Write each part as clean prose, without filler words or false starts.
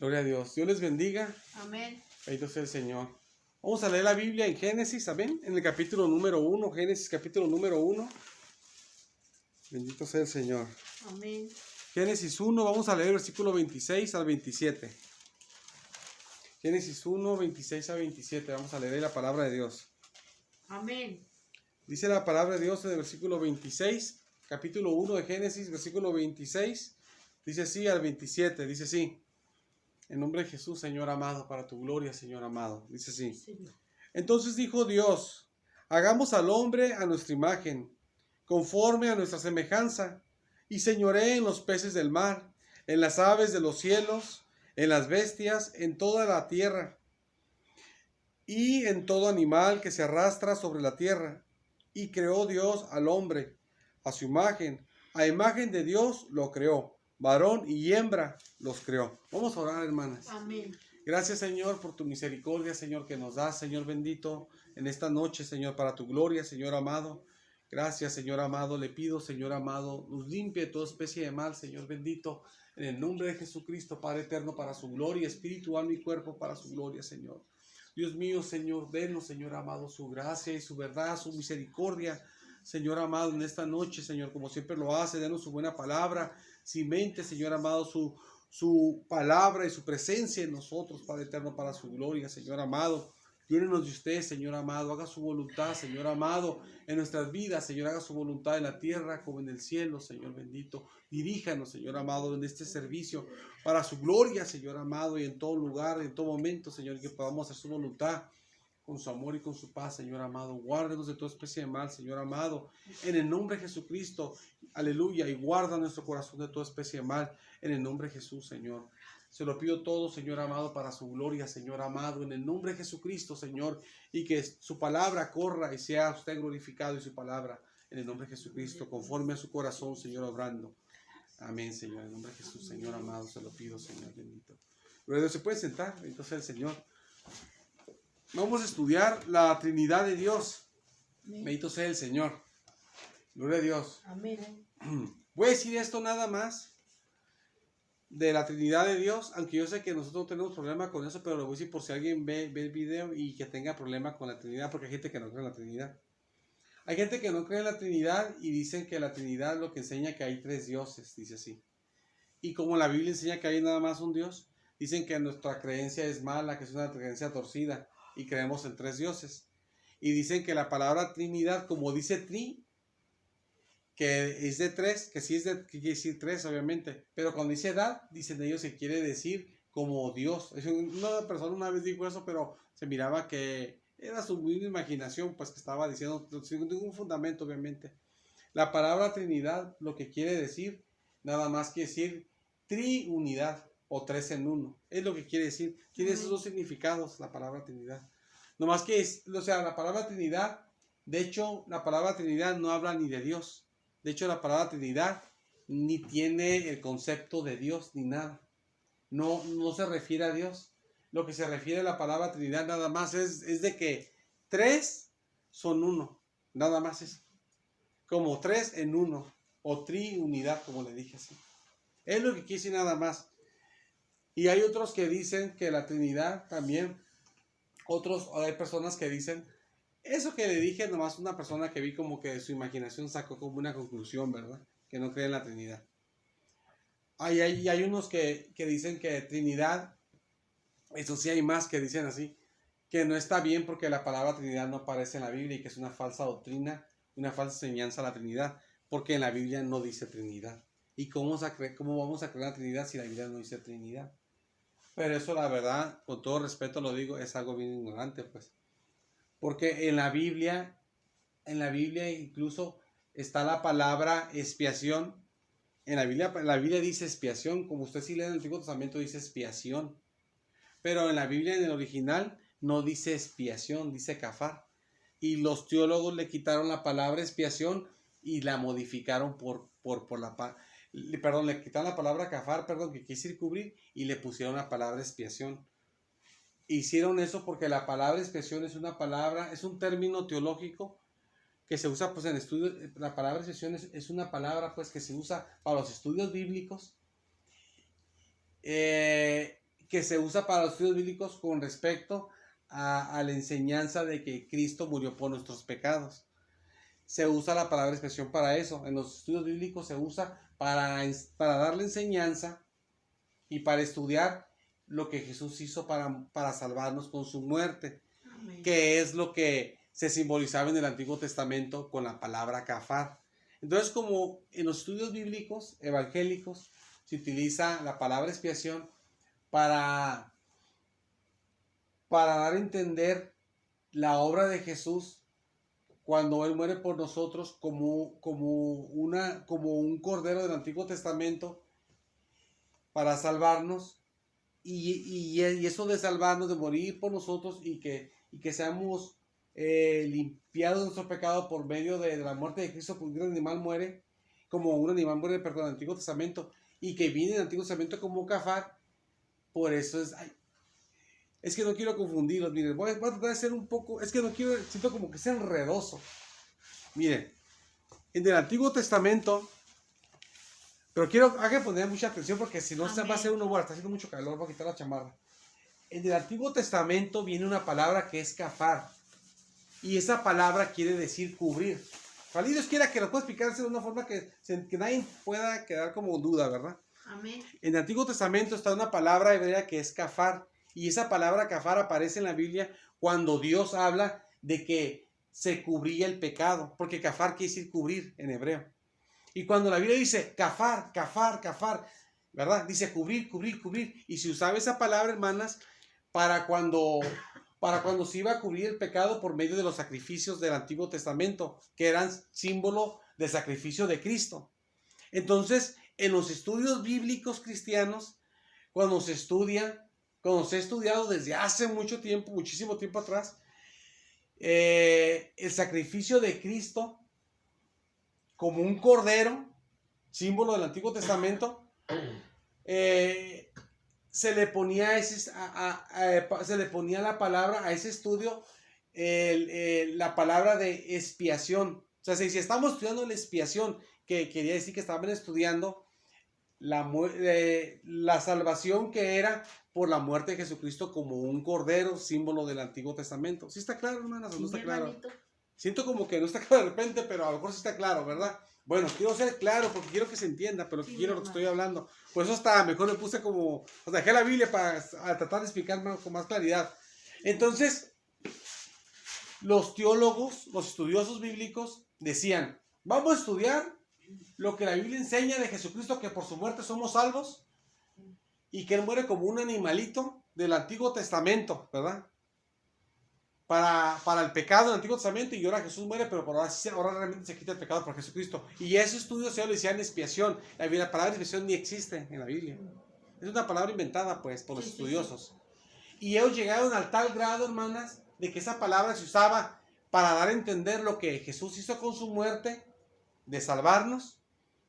Gloria a Dios. Dios les bendiga. Amén. Bendito sea el Señor. Vamos a leer la Biblia en Génesis, amén. En el capítulo número 1. Génesis capítulo número 1. Bendito sea el Señor. Amén. Génesis 1, vamos a leer versículo 26 al 27. Génesis 1, 26 a 27. Vamos a leer la palabra de Dios. Amén. Dice la palabra de Dios en el versículo 26, capítulo 1 de Génesis, versículo 26. Dice así al 27, dice así. En nombre de Jesús, Señor amado, para tu gloria, Señor amado. Dice así. Señor. Entonces dijo Dios, hagamos al hombre a nuestra imagen, conforme a nuestra semejanza, y señoree en los peces del mar, en las aves de los cielos, en las bestias, en toda la tierra, y en todo animal que se arrastra sobre la tierra. Y creó Dios al hombre, a su imagen, a imagen de Dios lo creó, varón y hembra los creó. Vamos a orar, hermanas. Amén. Gracias, Señor, por tu misericordia, Señor, que nos das, Señor bendito, en esta noche, Señor, para tu gloria, Señor amado. Gracias, Señor amado. Le pido, Señor amado, nos limpie toda especie de mal, Señor bendito, en el nombre de Jesucristo, Padre eterno, para su gloria, espíritu, alma y cuerpo, para su gloria, Señor. Dios mío, Señor, denos, Señor amado, su gracia y su verdad, su misericordia, Señor amado, en esta noche, Señor, como siempre lo hace, denos su buena palabra, cimente, Señor amado, su palabra y su presencia en nosotros, Padre eterno, para su gloria, Señor amado. Llénenos de usted, Señor amado, haga su voluntad, Señor amado, en nuestras vidas, Señor, haga su voluntad en la tierra como en el cielo, Señor bendito. Diríjanos, Señor amado, en este servicio, para su gloria, Señor amado, y en todo lugar, en todo momento, Señor, que podamos hacer su voluntad con su amor y con su paz, Señor amado. Guárdenos de toda especie de mal, Señor amado, en el nombre de Jesucristo, aleluya, y guarda nuestro corazón de toda especie de mal, en el nombre de Jesús, Señor. Se lo pido todo, Señor amado, para su gloria, Señor amado, en el nombre de Jesucristo, Señor, y que su palabra corra y sea usted glorificado y su palabra, en el nombre de Jesucristo, conforme a su corazón, Señor, obrando. Amén, Señor, en el nombre de Jesús, Señor amado, se lo pido, Señor bendito. Luego se puede sentar, entonces el Señor. Vamos a estudiar la Trinidad de Dios. Bendito sea el Señor. Gloria a Dios. Amén. Voy a decir esto nada más de la Trinidad de Dios, aunque yo sé que nosotros no tenemos problema con eso, pero lo voy a decir por si alguien ve el video y que tenga problema con la Trinidad, porque hay gente que no cree en la Trinidad. Hay gente que no cree en la Trinidad y dicen que la Trinidad lo que enseña que hay tres dioses, dice así. Y como la Biblia enseña que hay nada más un Dios, dicen que nuestra creencia es mala, que es una creencia torcida y creemos en tres dioses. Y dicen que la palabra Trinidad, como dice tri, que es de tres, que sí es de, que quiere decir tres, obviamente, pero cuando dice edad, dicen ellos que quiere decir como Dios. Una persona una vez dijo eso, pero se miraba que era su misma imaginación, pues que estaba diciendo, sin ningún fundamento, obviamente. La palabra Trinidad, lo que quiere decir, nada más quiere decir triunidad o tres en uno. Es lo que quiere decir. Tiene esos dos significados la palabra Trinidad. No más que, o sea, la palabra Trinidad, de hecho, la palabra Trinidad no habla ni de Dios. De hecho, la palabra Trinidad ni tiene el concepto de Dios ni nada. No se refiere a Dios. Lo que se refiere a la palabra Trinidad nada más es de que tres son uno. Nada más es como tres en uno. O triunidad, como le dije así. Es lo que quise nada más. Y hay otros que dicen que la Trinidad también. Hay personas que dicen eso que le dije, nomás una persona que vi como que de su imaginación sacó como una conclusión, ¿verdad? Que no cree en la Trinidad. Hay unos que dicen que Trinidad, eso sí hay más que dicen así, que no está bien porque la palabra Trinidad no aparece en la Biblia y que es una falsa doctrina, una falsa enseñanza a la Trinidad, porque en la Biblia no dice Trinidad. ¿Y cómo vamos a creer en la Trinidad si la Biblia no dice Trinidad? Pero eso, la verdad, con todo respeto lo digo, es algo bien ignorante, pues. Porque en la Biblia incluso está la palabra expiación. En la Biblia dice expiación, como usted sí lee en el Antiguo Testamento dice expiación. Pero en la Biblia, en el original, no dice expiación, dice kafar. Y los teólogos le quitaron la palabra expiación y la modificaron le quitaron la palabra kafar, que quiere decir cubrir, y le pusieron la palabra expiación. Hicieron eso porque la palabra expiación es un término teológico que se usa pues en estudios. La palabra expiación es una palabra pues que se usa para los estudios bíblicos, que que se usa para los estudios bíblicos con respecto a la enseñanza de que Cristo murió por nuestros pecados. Se usa la palabra expiación para eso. En los estudios bíblicos se usa para darle enseñanza y para estudiar lo que Jesús hizo para salvarnos con su muerte. Amén. Que es lo que se simbolizaba en el Antiguo Testamento con la palabra kafar. Entonces, como en los estudios bíblicos evangélicos se utiliza la palabra expiación para dar a entender la obra de Jesús cuando Él muere por nosotros como un cordero del Antiguo Testamento para salvarnos, y eso de salvarnos, de morir por nosotros y que seamos limpiados de nuestro pecado por medio de la muerte de Cristo, porque un animal muere, perdón, en el Antiguo Testamento, y que viene en el Antiguo Testamento como kafar. Por eso es que no quiero confundirlos. Miren, voy a tratar de ser un poco, es que no quiero, siento como que es enredoso. Miren, en el Antiguo Testamento, pero hay que poner mucha atención porque si no se va a hacer uno, bueno, está haciendo mucho calor, voy a quitar la chamarra. En el Antiguo Testamento viene una palabra que es kafar, y esa palabra quiere decir cubrir. Ojalá Dios quiera que lo pueda explicar de una forma que nadie pueda quedar como duda, ¿verdad? Amén. En el Antiguo Testamento está una palabra hebrea que es kafar, y esa palabra kafar aparece en la Biblia cuando Dios habla de que se cubría el pecado, porque kafar quiere decir cubrir en hebreo. Y cuando la Biblia dice kafar, kafar, kafar, ¿verdad? Dice cubrir, cubrir, cubrir. Y se usaba esa palabra, hermanas, para cuando se iba a cubrir el pecado por medio de los sacrificios del Antiguo Testamento, que eran símbolo del sacrificio de Cristo. Entonces, en los estudios bíblicos cristianos, cuando se ha estudiado desde hace muchísimo tiempo atrás, el sacrificio de Cristo como un cordero, símbolo del Antiguo Testamento, se le ponía la palabra a ese estudio, la palabra de expiación. O sea, si estamos estudiando la expiación, que quería decir que estaban estudiando la salvación que era por la muerte de Jesucristo como un cordero, símbolo del Antiguo Testamento. ¿Sí está claro, hermanas? ¿O no está claro? Hermanito. Siento como que no está claro de repente, pero a lo mejor sí está claro, ¿verdad? Bueno, quiero ser claro porque quiero que se entienda, pero Sí, quiero lo que hermano. estoy hablando. Por eso está, mejor me puse como, o sea, dejé la Biblia para tratar de explicar con más claridad. Entonces, los teólogos, los estudiosos bíblicos decían, vamos a estudiar lo que la Biblia enseña de Jesucristo, que por su muerte somos salvos y que Él muere como un animalito del Antiguo Testamento, ¿verdad? Para el pecado del Antiguo Testamento, y ahora Jesús muere, pero ahora realmente se quita el pecado por Jesucristo. Y ese estudio se lo decían expiación. La palabra expiación ni existe en la Biblia. Es una palabra inventada, pues, por los estudiosos. Y ellos llegaron al tal grado, hermanas, de que esa palabra se usaba para dar a entender lo que Jesús hizo con su muerte, de salvarnos,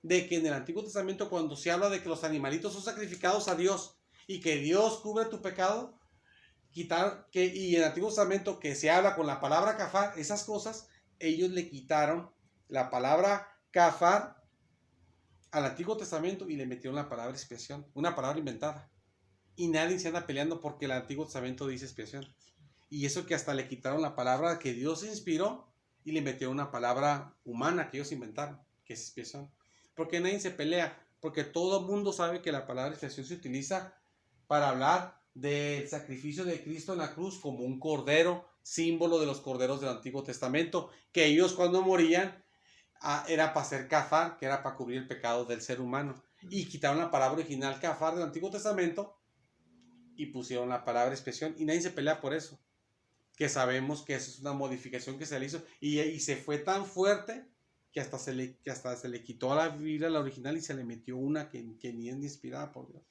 de que en el Antiguo Testamento cuando se habla de que los animalitos son sacrificados a Dios y que Dios cubre tu pecado, y en el Antiguo Testamento que se habla con la palabra kafar, esas cosas, ellos le quitaron la palabra kafar al Antiguo Testamento y le metieron la palabra expiación, una palabra inventada. Y nadie se anda peleando porque el Antiguo Testamento dice expiación. Y eso que hasta le quitaron la palabra que Dios inspiró y le metieron una palabra humana que ellos inventaron, que es expiación. Porque nadie se pelea, porque todo el mundo sabe que la palabra expiación se utiliza para hablar del sacrificio de Cristo en la cruz como un cordero, símbolo de los corderos del Antiguo Testamento, que ellos cuando morían era para hacer kafar, que era para cubrir el pecado del ser humano. Y quitaron la palabra original kafar del Antiguo Testamento y pusieron la palabra expiación, y nadie se pelea por eso, que sabemos que eso es una modificación que se le hizo, y se fue tan fuerte que hasta se le quitó a la Biblia la original y se le metió una que ni es ni inspirada por Dios.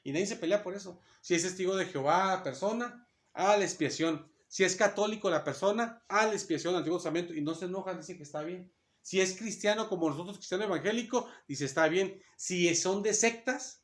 Y nadie se pelea por eso. Si es testigo de Jehová la persona, haga la expiación. Si es católico la persona, haga la expiación del Antiguo Testamento y no se enojan, dice que está bien. Si es cristiano como nosotros, cristiano evangélico, dice está bien. Si son de sectas,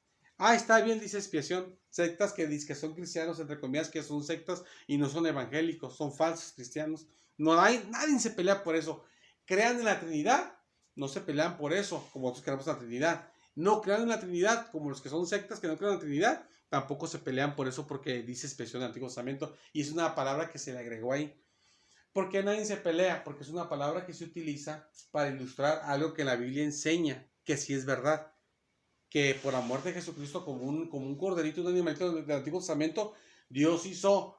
está bien, dice expiación. Sectas que dicen que son cristianos, entre comillas, que son sectas y no son evangélicos, son falsos cristianos. Nadie se pelea por eso. Crean en la Trinidad, no se pelean por eso, como nosotros creamos en la Trinidad. No crean en la Trinidad, como los que son sectas que no crean en la Trinidad, tampoco se pelean por eso porque dice expresión del Antiguo Testamento y es una palabra que se le agregó ahí. ¿Por qué nadie se pelea? Porque es una palabra que se utiliza para ilustrar algo que la Biblia enseña, que sí es verdad. Que por la muerte de Jesucristo como un corderito, un animalito del Antiguo Testamento, Dios hizo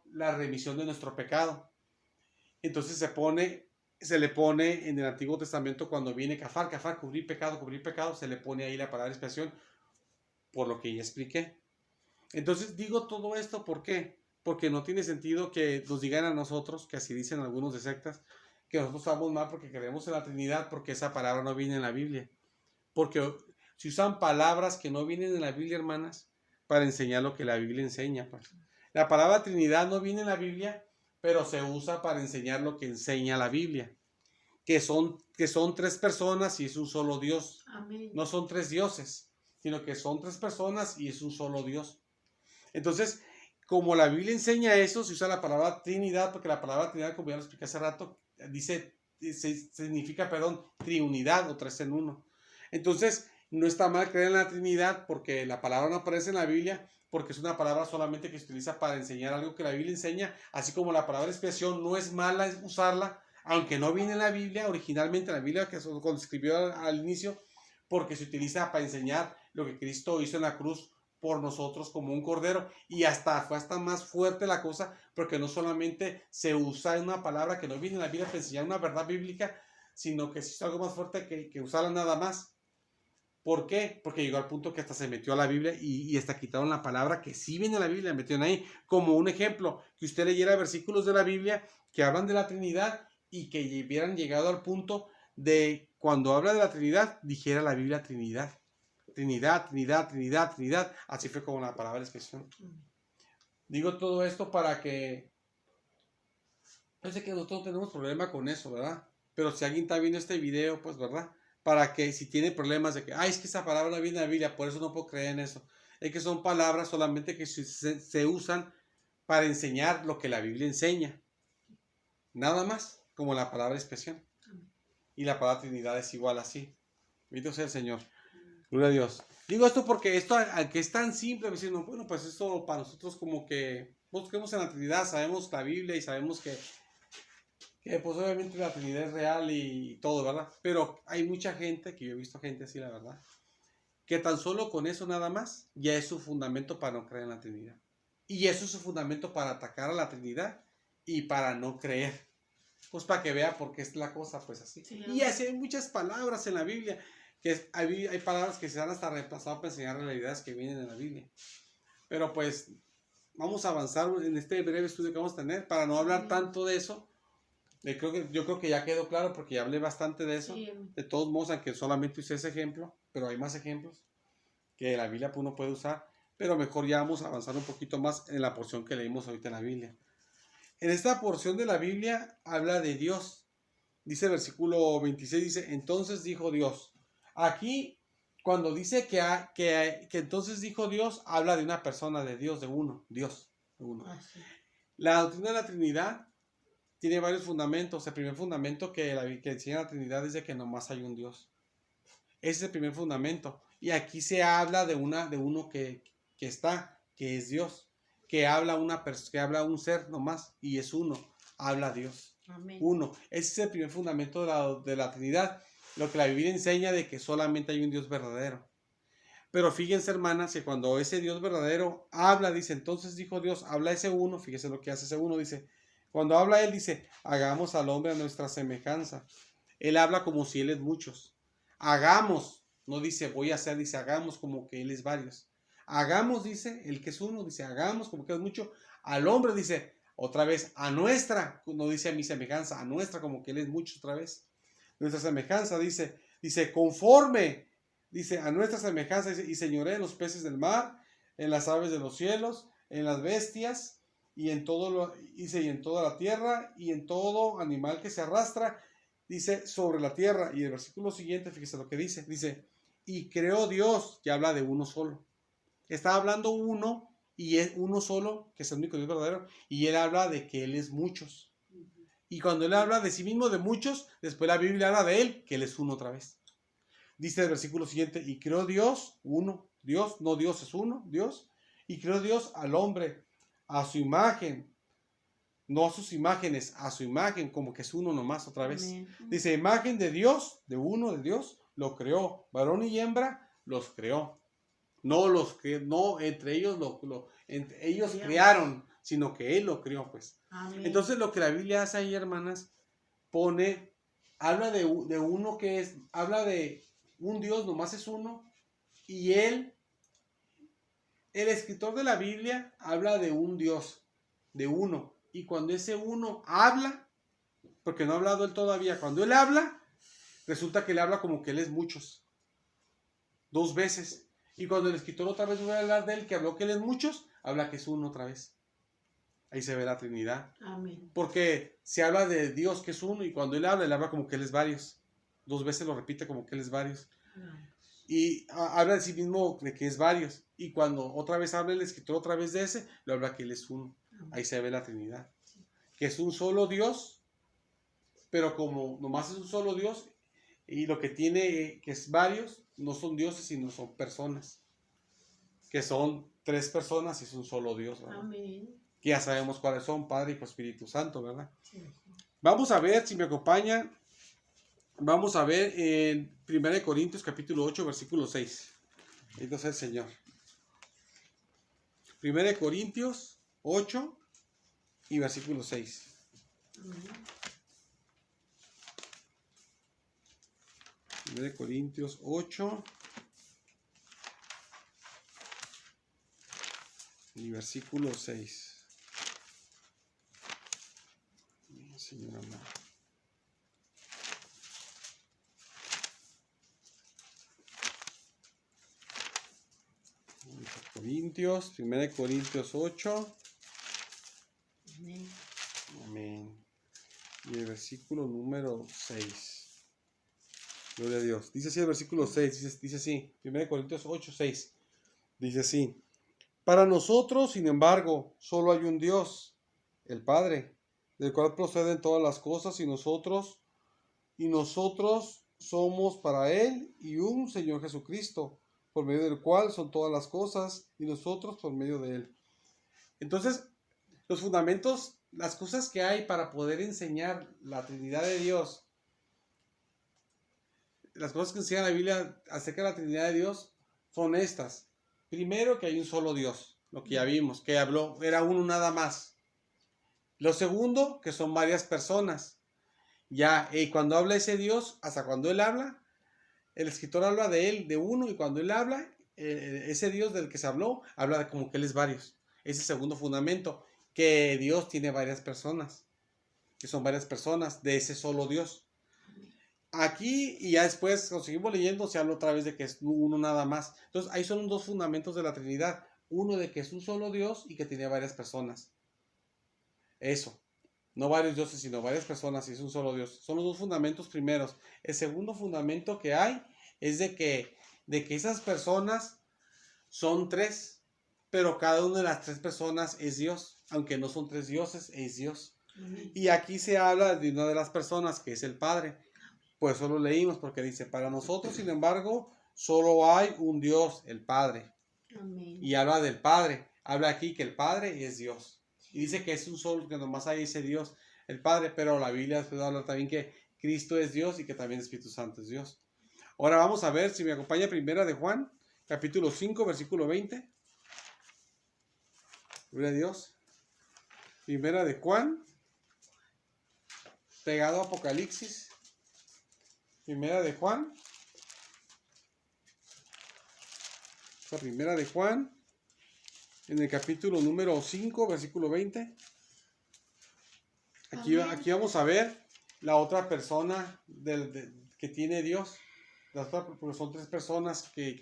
la remisión de nuestro pecado. Entonces se le pone en el Antiguo Testamento cuando viene cafar, cubrir pecado, se le pone ahí la palabra expiación, por lo que ya expliqué. Entonces digo todo esto, ¿por qué? Porque no tiene sentido que nos digan a nosotros, que así dicen algunos de sectas, que nosotros estamos mal porque creemos en la Trinidad, porque esa palabra no viene en la Biblia. Porque se usan palabras que no vienen en la Biblia, hermanas, para enseñar lo que la Biblia enseña. Pues. La palabra Trinidad no viene en la Biblia, pero se usa para enseñar lo que enseña la Biblia. Que son 3 personas y es un solo Dios. Amén. No son 3 dioses, sino que son 3 personas y es un solo Dios. Entonces, como la Biblia enseña eso, se usa la palabra Trinidad, porque la palabra Trinidad, como ya lo expliqué hace rato, significa, triunidad o 3 en 1. Entonces, no está mal creer en la Trinidad porque la palabra no aparece en la Biblia, porque es una palabra solamente que se utiliza para enseñar algo que la Biblia enseña, así como la palabra expiación no es mala usarla, aunque no viene en la Biblia, originalmente en la Biblia que cuando escribió al inicio, porque se utiliza para enseñar lo que Cristo hizo en la cruz por nosotros como un cordero, y fue hasta más fuerte la cosa, porque no solamente se usa una palabra que no viene en la Biblia para enseñar una verdad bíblica, sino que es algo más fuerte que usarla nada más. ¿Por qué? Porque llegó al punto que hasta se metió a la Biblia y hasta quitaron la palabra que sí viene en la Biblia, la metieron ahí. Como un ejemplo, que usted leyera versículos de la Biblia que hablan de la Trinidad y que hubieran llegado al punto de cuando habla de la Trinidad, dijera la Biblia Trinidad. Trinidad, Trinidad, Trinidad, Trinidad. Así fue como la palabra expresión. Digo todo esto para que... Yo sé que nosotros no tenemos problema con eso, ¿verdad? Pero si alguien está viendo este video, pues, ¿verdad? Para que si tiene problemas de que, es que esa palabra no viene en la Biblia, por eso no puedo creer en eso. Es que son palabras solamente que se usan para enseñar lo que la Biblia enseña. Nada más, como la palabra expresión. Y la palabra Trinidad es igual así. Bendito sea el Señor. Gloria a Dios. Digo esto porque esto, aunque es tan simple, diciendo, bueno, pues esto para nosotros como que, nosotros creemos en la Trinidad, sabemos la Biblia y sabemos que pues obviamente la Trinidad es real y todo, ¿verdad? Pero hay mucha gente, que yo he visto gente así, la verdad, que tan solo con eso nada más ya es su fundamento para no creer en la Trinidad. Y eso es su fundamento para atacar a la Trinidad y para no creer. Pues para que vea por qué es la cosa, pues así. Sí, y así hay muchas palabras en la Biblia, que hay palabras que se han hasta reemplazado para enseñar realidades que vienen en la Biblia. Pero pues vamos a avanzar en este breve estudio que vamos a tener para no hablar tanto de eso. Yo creo que ya quedó claro porque ya hablé bastante de eso. Sí. De todos modos, aunque solamente usé ese ejemplo, pero hay más ejemplos que la Biblia uno puede usar. Pero mejor ya vamos a avanzar un poquito más en la porción que leímos ahorita en la Biblia. En esta porción de la Biblia habla de Dios. Dice el versículo 26, dice, entonces dijo Dios. Aquí, cuando dice que entonces dijo Dios, habla de una persona, de Dios, de uno, Dios, de uno. Sí. La doctrina de la Trinidad tiene varios fundamentos. El primer fundamento que enseña la Trinidad es de que nomás hay un Dios. Ese es el primer fundamento. Y aquí se habla de uno que es Dios. Que habla un ser nomás y es uno. Habla Dios. Amén. Uno. Ese es el primer fundamento de la Trinidad. Lo que la Biblia enseña de que solamente hay un Dios verdadero. Pero fíjense, hermanas, que cuando ese Dios verdadero habla, dice, entonces dijo Dios, habla ese uno. Fíjense lo que hace ese uno, dice. Cuando habla él, dice, hagamos al hombre a nuestra semejanza. Él habla como si él es muchos. Hagamos, no dice voy a hacer, dice hagamos como que él es varios. Hagamos, dice, el que es uno, dice hagamos como que es mucho. Al hombre, dice, otra vez, a nuestra, no dice a mi semejanza, a nuestra como que él es mucho otra vez. Nuestra semejanza, dice conforme, dice a nuestra semejanza, dice, y señoré en los peces del mar, en las aves de los cielos, en las bestias, y en toda la tierra, y en todo animal que se arrastra, dice, sobre la tierra. Y el versículo siguiente, fíjese lo que dice, y creó Dios, que habla de uno solo. Está hablando uno, y es uno solo, que es el único Dios verdadero, y él habla de que él es muchos. Y cuando él habla de sí mismo, de muchos, después la Biblia habla de él, que él es uno otra vez. Dice el versículo siguiente, y creó Dios uno, Dios, no Dios es uno, Dios, y creó Dios al hombre a su imagen, no a sus imágenes, a su imagen, como que es uno nomás otra vez. Amén. Dice, imagen de Dios, de uno de Dios, lo creó, varón y hembra los creó. No los que no entre ellos entre ellos crearon, sino que él lo creó, pues. Amén. Entonces lo que la Biblia hace ahí, hermanas, habla de uno que es, habla de un Dios, nomás es uno, y el escritor de la Biblia habla de un Dios, de uno, y cuando ese uno habla, porque no ha hablado él todavía, cuando él habla, resulta que le habla como que él es muchos, dos veces, y cuando el escritor otra vez vuelve a hablar de él, que habló que él es muchos, habla que es uno otra vez. Ahí se ve la Trinidad. Amén. Porque se habla de Dios que es uno y cuando él habla como que él es varios. Dos veces lo repite como que él es varios. Y habla de sí mismo de que es varios. Y cuando otra vez habla el escritor otra vez de ese, lo habla que él es uno. Ahí se ve la Trinidad. Que es un solo Dios, pero como nomás es un solo Dios y lo que tiene que es varios, no son dioses sino son personas. Que son tres personas y es un solo Dios, ¿verdad? Amén. Que ya sabemos cuáles son, Padre, Hijo, Espíritu Santo, ¿verdad? Sí. Vamos a ver, si me acompañan, vamos a ver en 1 Corintios capítulo 8, versículo 6. Entonces el Señor. 1 Corintios 8 y versículo 6. Amén. 1 Corintios 8 y versículo 6. Señor amado. Corintios, 1 Corintios 8. Amén. Amén. Y el versículo número 6. Gloria a Dios. Dice así el versículo 6. Dice así. 1 Corintios 8, 6. Dice así. Para nosotros, sin embargo, solo hay un Dios, el Padre, del cual proceden todas las cosas y nosotros somos para Él y un Señor Jesucristo, por medio del cual son todas las cosas y nosotros por medio de Él. Entonces, los fundamentos, las cosas que hay para poder enseñar la Trinidad de Dios, las cosas que enseña la Biblia acerca de la Trinidad de Dios son estas. Primero, que hay un solo Dios, lo que ya vimos, que habló, era uno nada más. Lo segundo, que son varias personas. Ya, y cuando habla ese Dios, hasta cuando Él habla, el escritor habla de Él, de uno, y cuando Él habla, ese Dios del que se habló, habla de como que Él es varios. Es el segundo fundamento, que Dios tiene varias personas, que son varias personas de ese solo Dios. Aquí, y ya después, cuando seguimos leyendo, se habla otra vez de que es uno nada más. Entonces, ahí son dos fundamentos de la Trinidad. Uno de que es un solo Dios y que tiene varias personas. Eso. No varios dioses, sino varias personas y es un solo Dios. Son los dos fundamentos primeros. El segundo fundamento que hay es de que esas personas son tres, pero cada una de las tres personas es Dios. Aunque no son tres dioses, es Dios. Amén. Y aquí se habla de una de las personas, que es el Padre. Pues solo leímos porque dice, para nosotros, sin embargo, solo hay un Dios, el Padre. Amén. Y habla del Padre. Habla aquí que el Padre es Dios. Y dice que es un solo, que nomás hay ese Dios, el Padre, pero la Biblia después habla también que Cristo es Dios y que también el Espíritu Santo es Dios. Ahora vamos a ver, si me acompaña primera de Juan, capítulo 5, versículo 20. Gloria a Dios. Primera de Juan, pegado a Apocalipsis. Primera de Juan. La primera de Juan, en el capítulo número 5, versículo 20. Aquí vamos a ver la otra persona que tiene Dios. Porque son tres personas que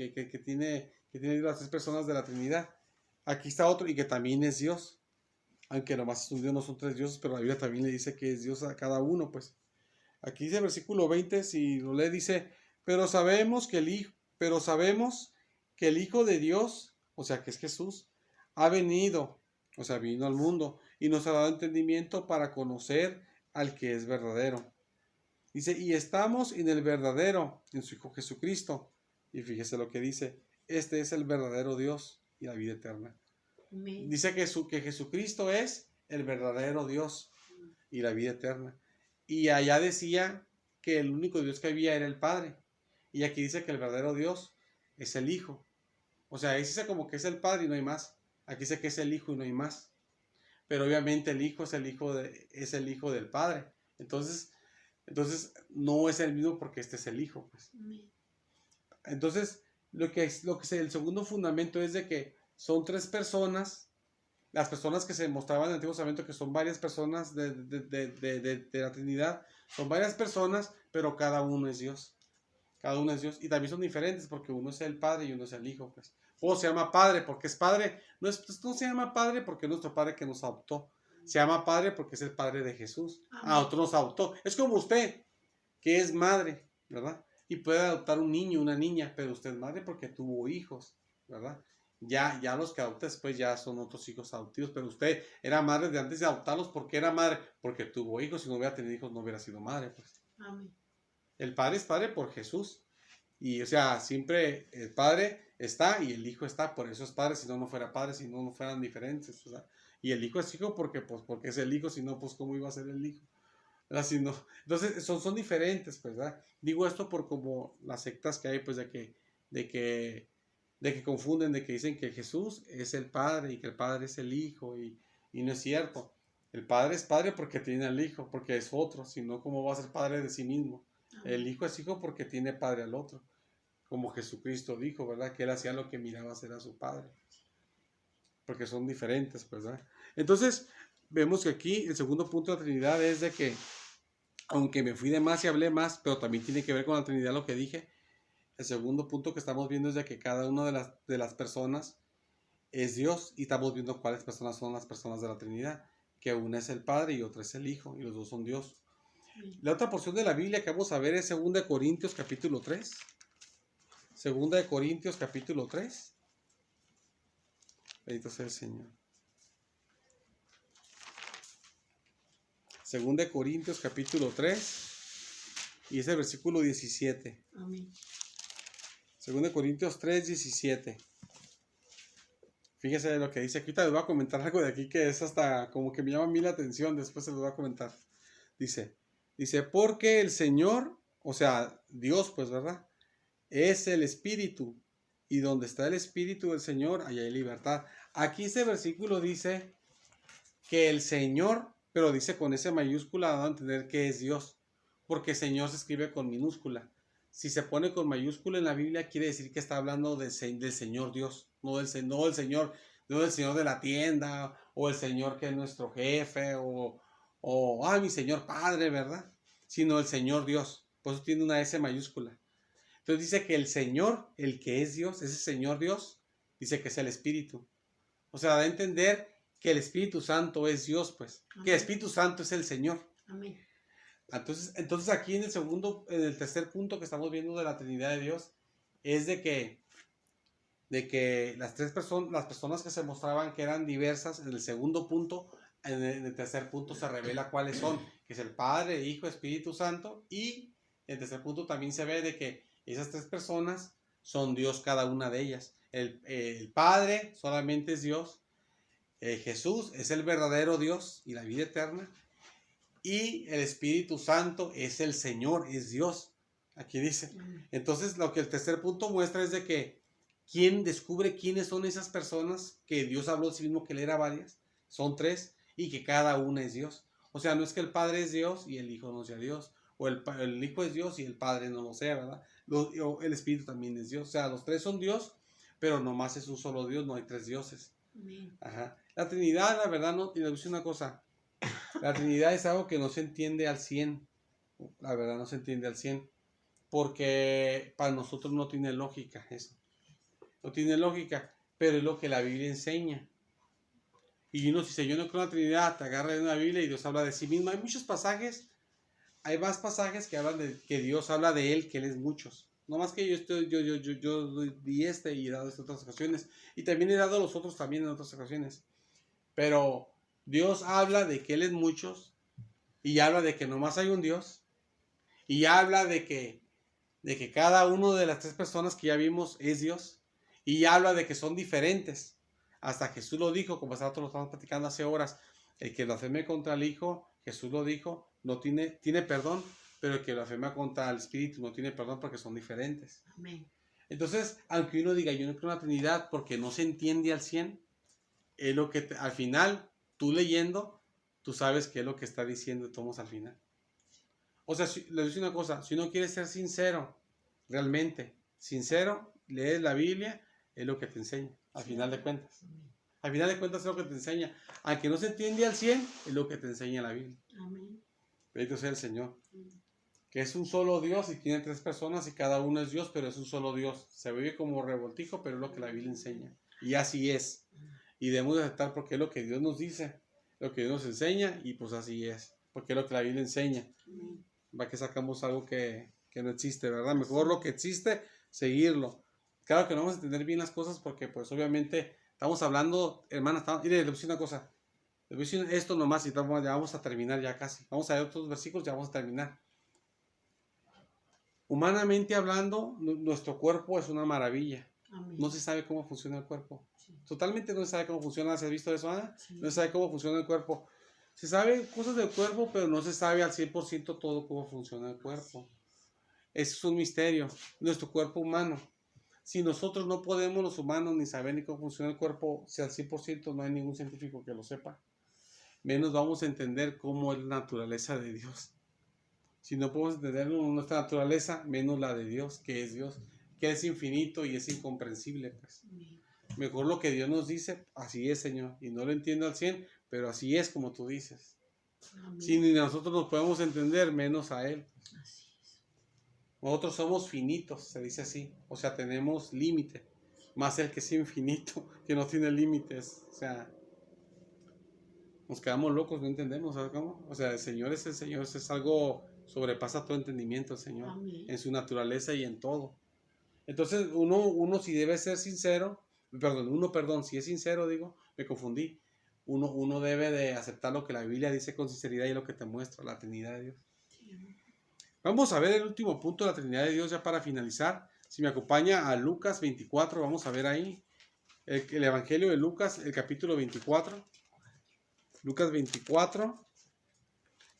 tiene Dios, las tres personas de la Trinidad. Aquí está otro y que también es Dios. Aunque nomás es un Dios, no son tres dioses, pero la Biblia también le dice que es Dios a cada uno, pues. Aquí dice el versículo 20, si lo lee, dice, pero sabemos que el Hijo de Dios, o sea que es Jesús, ha venido, o sea, vino al mundo y nos ha dado entendimiento para conocer al que es verdadero. Dice, y estamos en el verdadero, en su Hijo Jesucristo. Y fíjese lo que dice, este es el verdadero Dios y la vida eterna. Amén. Dice que Jesucristo es el verdadero Dios y la vida eterna. Y allá decía que el único Dios que había era el Padre. Y aquí dice que el verdadero Dios es el Hijo. O sea, ahí dice como que es el Padre y no hay más. Aquí dice que es el Hijo y no hay más. Pero obviamente el Hijo es es el Hijo del Padre. Entonces no es el mismo porque este es el Hijo, pues. Amén. Entonces, el segundo fundamento es de que son tres personas, las personas que se mostraban en el Antiguo Testamento, que son varias personas de la Trinidad, son varias personas, pero cada uno es Dios. Cada uno es Dios. Y también son diferentes porque uno es el Padre y uno es el Hijo, pues. O se llama Padre porque es Padre. No se llama Padre porque es nuestro Padre que nos adoptó. Se llama Padre porque es el Padre de Jesús. A otro nos adoptó. Es como usted, que es madre, ¿verdad? Y puede adoptar un niño, una niña, pero usted es madre porque tuvo hijos, ¿verdad? Ya los que adopta después ya son otros hijos adoptivos, pero usted era madre de antes de adoptarlos. ¿Por qué era madre? Porque tuvo hijos. Si no hubiera tenido hijos no hubiera sido madre, pues. Amén. El Padre es Padre por Jesús. Y o sea, siempre el Padre está y el Hijo está, por eso es Padre, si no, no fuera Padre, si no, no fueran diferentes, ¿verdad? Y el Hijo es Hijo porque es el Hijo, si no, pues ¿cómo iba a ser el Hijo? ¿Verdad? Si no, entonces son diferentes, pues, ¿verdad? Digo esto por como las sectas que hay, pues, de que confunden, de que dicen que Jesús es el Padre y que el Padre es el Hijo, y no es cierto. El Padre es Padre porque tiene al Hijo, porque es otro, si no, ¿cómo va a ser Padre de sí mismo? El Hijo es Hijo porque tiene Padre al otro, como Jesucristo dijo, ¿verdad? Que él hacía lo que miraba hacer a su Padre, porque son diferentes, ¿verdad? Entonces, vemos que aquí el segundo punto de la Trinidad es de que, aunque me fui de más y hablé más, pero también tiene que ver con la Trinidad lo que dije, el segundo punto que estamos viendo es de que cada una de las personas es Dios, y estamos viendo cuáles personas son las personas de la Trinidad, que una es el Padre y otra es el Hijo, y los dos son Dios. La otra porción de la Biblia que vamos a ver es 2 Corintios capítulo 3. 2 Corintios capítulo 3. Bendito sea el Señor. 2 Corintios capítulo 3 y es el versículo 17. Amén. 2 Corintios 3, 17. Fíjese lo que dice aquí. Ahorita les voy a comentar algo de aquí que es hasta como que me llama a mí la atención. Después se los voy a comentar. Dice, porque el Señor, o sea, Dios, pues, ¿verdad? Es el Espíritu. Y donde está el Espíritu del Señor, allá hay libertad. Aquí este versículo dice que el Señor, pero dice con ese mayúscula, dando a entender que es Dios. Porque Señor se escribe con minúscula. Si se pone con mayúscula en la Biblia, quiere decir que está hablando del Señor Dios. No del Señor de la tienda, o el Señor que es nuestro jefe, o mi Señor Padre, ¿verdad? Sino el Señor Dios. Por eso tiene una S mayúscula. Entonces dice que el Señor, el que es Dios, ese Señor Dios, dice que es el Espíritu. O sea, da a entender que el Espíritu Santo es Dios, pues. Amén. Que el Espíritu Santo es el Señor. Amén. Entonces aquí en el tercer punto que estamos viendo de la Trinidad de Dios, es de que las personas que se mostraban que eran diversas, en el segundo punto, en el tercer punto se revela cuáles son, que es el Padre, Hijo, Espíritu Santo, y en el tercer punto también se ve de que esas tres personas son Dios cada una de ellas. El Padre solamente es Dios, Jesús es el verdadero Dios y la vida eterna, y el Espíritu Santo es el Señor, es Dios. Aquí dice. Entonces lo que el tercer punto muestra es de que ¿quién descubre quiénes son esas personas que Dios habló de sí mismo que él era varias? Son tres y que cada una es Dios. O sea, no es que el Padre es Dios y el Hijo no sea Dios, o el Hijo es Dios y el Padre no lo sea, ¿verdad? El Espíritu también es Dios. O sea, los tres son Dios, pero nomás es un solo Dios, no hay tres dioses. Ajá. La Trinidad, la verdad, no, y le voy a decir una cosa. La Trinidad es algo que no se entiende al 100. La verdad no se entiende al 100. Porque para nosotros no tiene lógica eso. No tiene lógica, pero es lo que la Biblia enseña. Y uno, si yo no creo en la Trinidad, te agarra de una Biblia y Dios habla de sí mismo. Hay muchos pasajes, hay más pasajes que hablan de que Dios habla de Él, que Él es muchos. No más que yo di y he dado estas otras ocasiones. Y también he dado los otros también en otras ocasiones. Pero Dios habla de que Él es muchos, y habla de que nomás hay un Dios, y habla de que cada uno de las tres personas que ya vimos es Dios, Y habla de que son diferentes. Hasta Jesús lo dijo, como nosotros lo estamos platicando hace horas. El que blasfeme contra el Hijo, Jesús lo dijo, no tiene perdón, pero el que blasfema contra el Espíritu no tiene perdón porque son diferentes. Amén. Entonces, aunque uno diga, yo no creo en la Trinidad porque no se entiende al 100, es lo que al final, tú leyendo, tú sabes qué es lo que está diciendo Tomás al final. O sea, le digo una cosa, si uno quiere ser sincero, realmente, sincero, lees la Biblia, es lo que te enseña, al final de cuentas. Al final de cuentas es lo que te enseña. Aunque no se entiende al 100, es lo que te enseña la Biblia. Amén. Bendito sea el Señor. Que es un solo Dios y tiene 3 personas y cada uno es Dios, pero es un solo Dios. Se vive como revoltijo, pero es lo que la Biblia enseña. Y así es. Y debemos aceptar porque es lo que Dios nos dice, lo que Dios nos enseña, y pues así es. Porque es lo que la Biblia enseña. Amén. Va que sacamos algo que no existe, ¿verdad? Mejor lo que existe, seguirlo. Claro que no vamos a entender bien las cosas porque pues obviamente estamos hablando, hermana, mire, le voy a decir una cosa. Le voy a decir esto nomás y ya vamos a terminar ya casi. Vamos a ver otros versículos, ya vamos a terminar. Humanamente hablando, nuestro cuerpo es una maravilla. Amén. No se sabe cómo funciona el cuerpo. Sí. Totalmente no se sabe cómo funciona. ¿Se ha visto eso, Ana? Sí. No se sabe cómo funciona el cuerpo. Se sabe cosas del cuerpo, pero no se sabe al 100% todo cómo funciona el cuerpo. Eso es un misterio. Nuestro cuerpo humano. Si nosotros no podemos, los humanos, ni saber ni cómo funciona el cuerpo, si al 100% no hay ningún científico que lo sepa, menos vamos a entender cómo es la naturaleza de Dios. Si no podemos entender nuestra naturaleza, menos la de Dios, que es Dios, que es infinito y es incomprensible, pues. Amén. Mejor lo que Dios nos dice, así es, Señor. Y no lo entiendo al 100, pero así es como tú dices. Amén. Si ni nosotros nos podemos entender, menos a Él. Así es. Nosotros somos finitos, se dice así. O sea, tenemos límite. Más el que es infinito, que no tiene límites. O sea, nos quedamos locos, no entendemos, ¿sabes cómo? O sea, el Señor, es algo, sobrepasa todo entendimiento, el Señor. Amén. En su naturaleza y en todo. Entonces, uno si debe ser sincero, perdón, si es sincero, digo, me confundí. Uno debe de aceptar lo que la Biblia dice con sinceridad y lo que te muestra, la Trinidad de Dios. Sí, amén. Vamos a ver el último punto de la Trinidad de Dios ya para finalizar. Si me acompaña a Lucas 24, vamos a ver ahí el Evangelio de Lucas, el capítulo 24. Lucas 24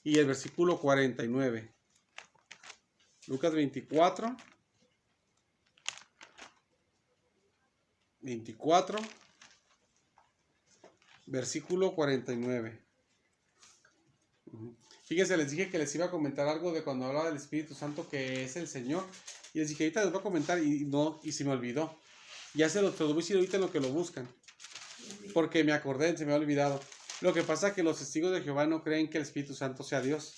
y el versículo 49. Lucas 24. 24, versículo 49. Fíjense, les dije que les iba a comentar algo de cuando hablaba del Espíritu Santo, que es el Señor. Y les dije, ahorita les voy a comentar y se me olvidó. Ya se lo voy a decir ahorita en lo que lo buscan. Porque me acordé, se me ha olvidado. Lo que pasa es que los testigos de Jehová no creen que el Espíritu Santo sea Dios.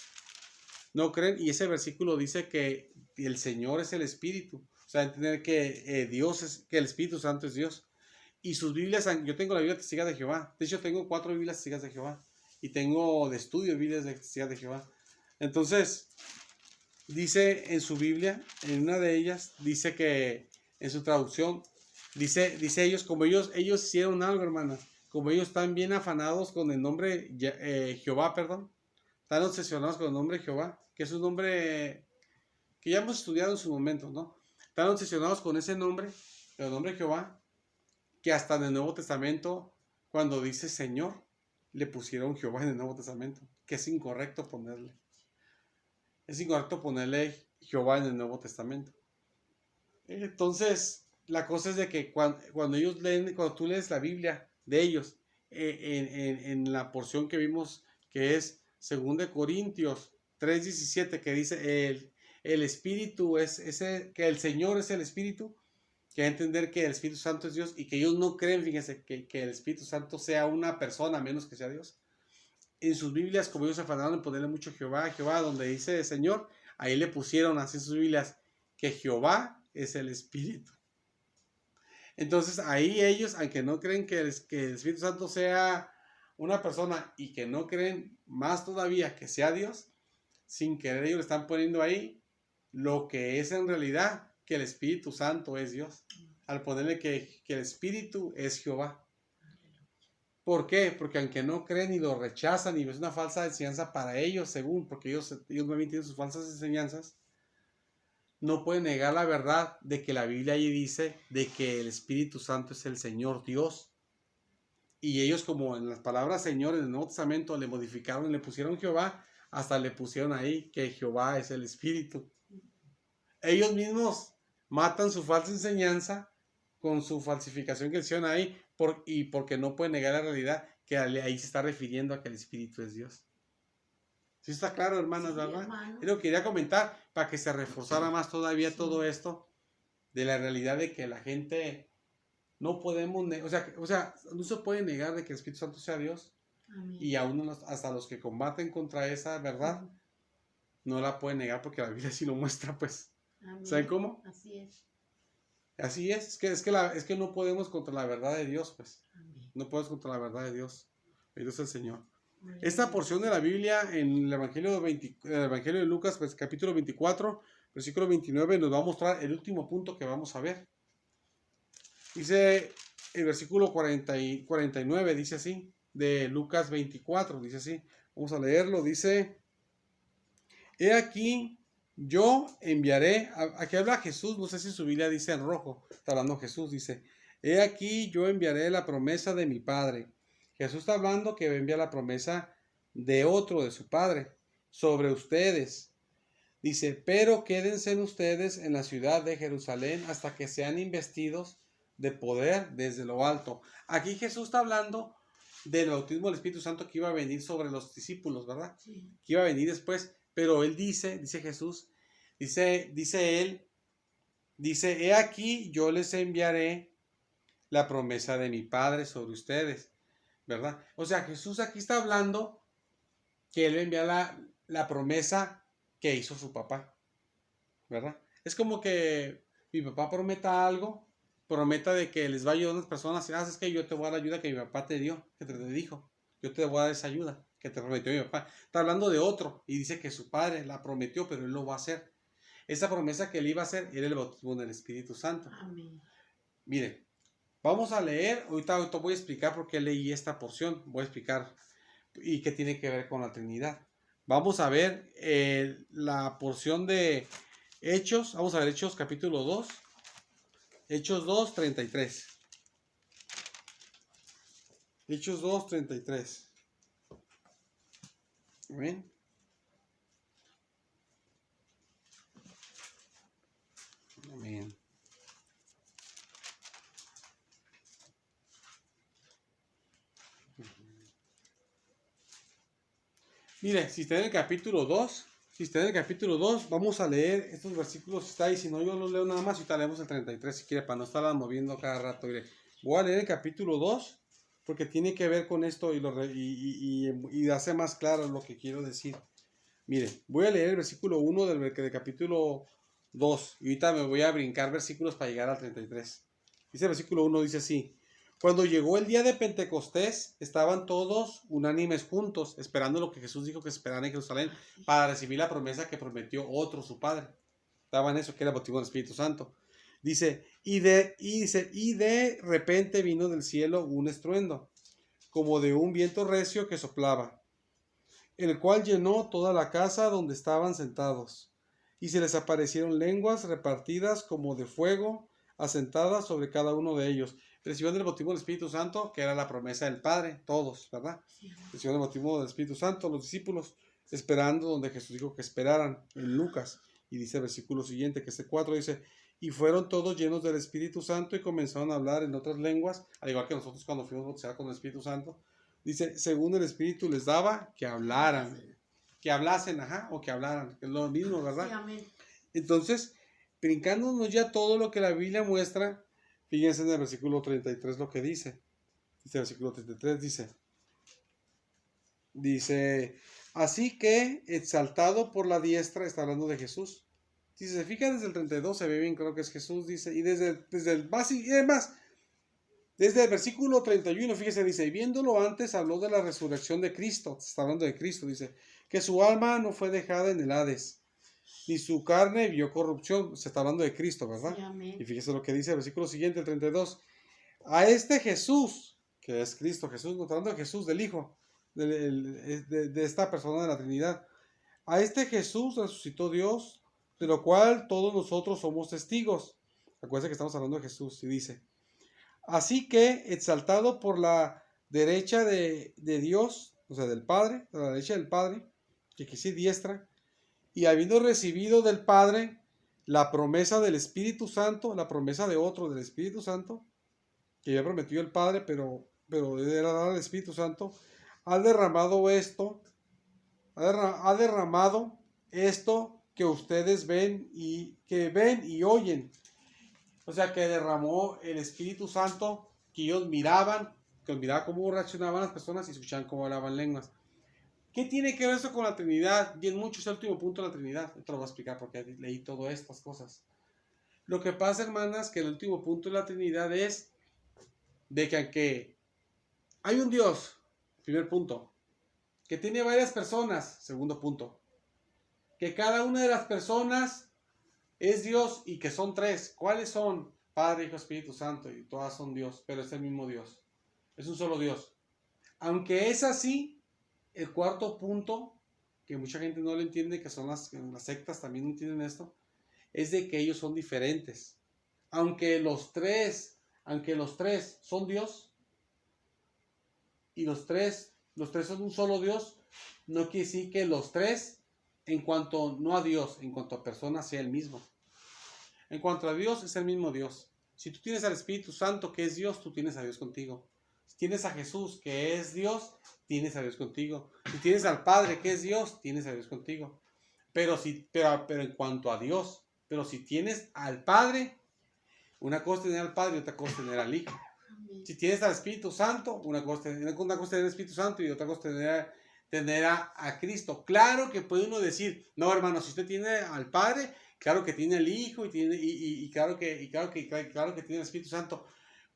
No creen, y ese versículo dice que el Señor es el Espíritu. O sea, entender que que el Espíritu Santo es Dios. Y sus Biblias, yo tengo la Biblia Testiga de Jehová. De hecho, tengo 4 Biblias Testigas de Jehová. Y tengo de estudio Biblias Testigas de Jehová. Entonces, dice en su Biblia, en una de ellas, dice que en su traducción, dice ellos, como ellos hicieron algo, hermanas, como ellos están bien afanados con el nombre Jehová, perdón, están obsesionados con el nombre Jehová, que es un nombre que ya hemos estudiado en su momento, ¿no? Están obsesionados con ese nombre, el nombre Jehová, que hasta en el Nuevo Testamento, cuando dice Señor, le pusieron Jehová en el Nuevo Testamento, que es incorrecto ponerle. Es incorrecto ponerle Jehová en el Nuevo Testamento. Entonces, la cosa es de que cuando ellos leen, cuando tú lees la Biblia de ellos, en la porción que vimos, que es 2 Corintios 3:17, que dice el Espíritu que el Señor es el Espíritu, que hay que entender que el Espíritu Santo es Dios y que ellos no creen, fíjense, que el Espíritu Santo sea una persona a menos que sea Dios. En sus Biblias, como ellos se afanaron en ponerle mucho Jehová, donde dice Señor, ahí le pusieron así en sus Biblias que Jehová es el Espíritu. Entonces ahí ellos, aunque no creen que el Espíritu Santo sea una persona y que no creen más todavía que sea Dios, sin querer ellos le están poniendo ahí lo que es en realidad, que el Espíritu Santo es Dios, al ponerle que el Espíritu es Jehová. ¿Por qué? Porque aunque no creen y lo rechazan y es una falsa enseñanza para ellos, según, porque ellos también tienen sus falsas enseñanzas, no puede negar la verdad de que la Biblia ahí dice de que el Espíritu Santo es el Señor Dios. Y ellos, como en las palabras Señor en el Nuevo Testamento le modificaron, le pusieron Jehová, hasta le pusieron ahí que Jehová es el Espíritu. Ellos mismos matan su falsa enseñanza con su falsificación que hicieron ahí y porque no pueden negar la realidad que ahí se está refiriendo a que el Espíritu es Dios. ¿Sí está claro, hermanos, Sí, verdad? hermano. Es lo que quería comentar para que se reforzara más todavía Sí. todo esto de la realidad de que la gente no podemos, o sea, no se puede negar de que el Espíritu Santo sea Dios. Amén. Y aún hasta los que combaten contra esa verdad no la pueden negar porque la Biblia sí lo muestra, pues. Amén. ¿Saben cómo? Así es. Así es que no podemos contra la verdad de Dios, pues. Amén. No podemos contra la verdad de Dios. Dios es el Señor. Amén. Esta porción de la Biblia en el Evangelio de Lucas, pues, capítulo 24, versículo 29, nos va a mostrar el último punto que vamos a ver. Dice el versículo 49, dice así, de Lucas 24, dice así. Vamos a leerlo, dice: He aquí, yo enviaré, aquí habla Jesús, no sé si su Biblia dice en rojo, está hablando Jesús, dice: He aquí, yo enviaré la promesa de mi Padre. Jesús está hablando que envía la promesa de otro, de su Padre, sobre ustedes. Dice: pero quédense ustedes en la ciudad de Jerusalén hasta que sean investidos de poder desde lo alto. Aquí Jesús está hablando del bautismo del Espíritu Santo que iba a venir sobre los discípulos, ¿verdad? Sí. Que iba a venir después, pero él dice Jesús, dice él, he aquí yo les enviaré la promesa de mi Padre sobre ustedes, ¿verdad? O sea, Jesús aquí está hablando que él envía la promesa que hizo su papá, ¿verdad? Es como que mi papá prometa algo, prometa de que les va a ayudar a unas personas, es que yo te voy a dar la ayuda que mi papá te dio, que te dijo, yo te voy a dar esa ayuda que te prometió mi papá. Está hablando de otro y dice que su padre la prometió, pero él lo va a hacer. Esa promesa que él iba a hacer era el bautismo del Espíritu Santo. Amén. Miren, vamos a leer, ahorita voy a explicar por qué leí esta porción, voy a explicar y qué tiene que ver con la Trinidad. Vamos a ver la porción de Hechos, vamos a ver Hechos capítulo 2, Hechos 2, 33. Hechos 2, 33. ¿Ven? Amén. Mire, si está en el capítulo 2, vamos a leer estos versículos. Está ahí, si no, yo los leo nada más y ahorita leemos el 33 si quiere, para no estarla moviendo cada rato. Mire, voy a leer el capítulo 2 porque tiene que ver con esto y hace más claro lo que quiero decir. Mire, voy a leer el versículo 1 del capítulo 2 y ahorita me voy a brincar versículos para llegar al 33. Dice el versículo 1, dice así: Cuando llegó el día de Pentecostés, estaban todos unánimes juntos, esperando lo que Jesús dijo que esperaran en Jerusalén para recibir la promesa que prometió otro, su Padre. Estaban eso, que era el bautismo del Espíritu Santo. Dice, y de repente vino del cielo un estruendo, como de un viento recio que soplaba, el cual llenó toda la casa donde estaban sentados. Y se les aparecieron lenguas repartidas como de fuego, asentadas sobre cada uno de ellos. Recibieron el bautismo del Espíritu Santo, que era la promesa del Padre, todos, ¿verdad? Sí. Recibieron el bautismo del Espíritu Santo, los discípulos, esperando donde Jesús dijo que esperaran, en Lucas. Y dice el versículo siguiente, que este 4 dice: y fueron todos llenos del Espíritu Santo y comenzaron a hablar en otras lenguas, al igual que nosotros cuando fuimos bautizados con el Espíritu Santo. Dice, según el Espíritu les daba que hablaran, que hablasen, o que hablaran, que es lo mismo, ¿verdad? Sí, amén. Entonces, brincándonos ya todo lo que la Biblia muestra, fíjense en el versículo 33 lo que dice. Dice el versículo 33, dice, así que exaltado por la diestra, está hablando de Jesús. Si se fija desde el 32 se ve bien, creo que es Jesús, dice, y desde el básico, y además, desde el versículo 31, fíjese, dice, y viéndolo antes habló de la resurrección de Cristo, está hablando de Cristo, dice, que su alma no fue dejada en el Hades, ni su carne vio corrupción, se está hablando de Cristo, ¿verdad? Sí, amén. Y fíjese lo que dice el versículo siguiente, el 32, a este Jesús, que es Cristo, Jesús, no está hablando de Jesús, del Hijo, de esta persona de la Trinidad, a este Jesús resucitó Dios, de lo cual todos nosotros somos testigos. Acuérdense que estamos hablando de Jesús y dice, así que exaltado por la derecha de Dios, o sea, del Padre, a la derecha del Padre, que quise diestra, y habiendo recibido del Padre la promesa del Espíritu Santo, la promesa de otro del Espíritu Santo, que ya prometió el Padre, pero era dar al Espíritu Santo, ha derramado esto, ha derramado esto que ustedes ven y oyen. O sea, que derramó el Espíritu Santo, que ellos miraban, que miraban cómo reaccionaban las personas y escuchaban cómo hablaban lenguas. ¿Qué tiene que ver eso con la Trinidad? Y en mucho es el último punto de la Trinidad. Te lo voy a explicar porque leí todas estas cosas. Lo que pasa, hermanas, que el último punto de la Trinidad es de que aunque hay un Dios, primer punto, que tiene varias personas, segundo punto, que cada una de las personas es Dios y que son tres. ¿Cuáles son? Padre, Hijo, Espíritu Santo, y todas son Dios, pero es el mismo Dios. Es un solo Dios. Aunque es así, el cuarto punto, que mucha gente no lo entiende, que son las sectas también no entienden esto, es de que ellos son diferentes. Aunque los tres son Dios, y los tres son un solo Dios, no quiere decir que los tres, en cuanto, no a Dios, en cuanto a personas, sea el mismo. En cuanto a Dios, es el mismo Dios. Si tú tienes al Espíritu Santo, que es Dios, tú tienes a Dios contigo. Si tienes a Jesús, que es Dios, tienes a Dios contigo. Si tienes al Padre, que es Dios, tienes a Dios contigo. Pero en cuanto a Dios, pero si tienes al Padre, una cosa es tener al Padre y otra cosa es tener al Hijo. Amén. Si tienes al Espíritu Santo, una cosa es tener al Espíritu Santo y otra cosa es tener a Cristo. Claro que puede uno decir, no, hermano, si usted tiene al Padre, claro que tiene al Hijo y claro que tiene el Espíritu Santo.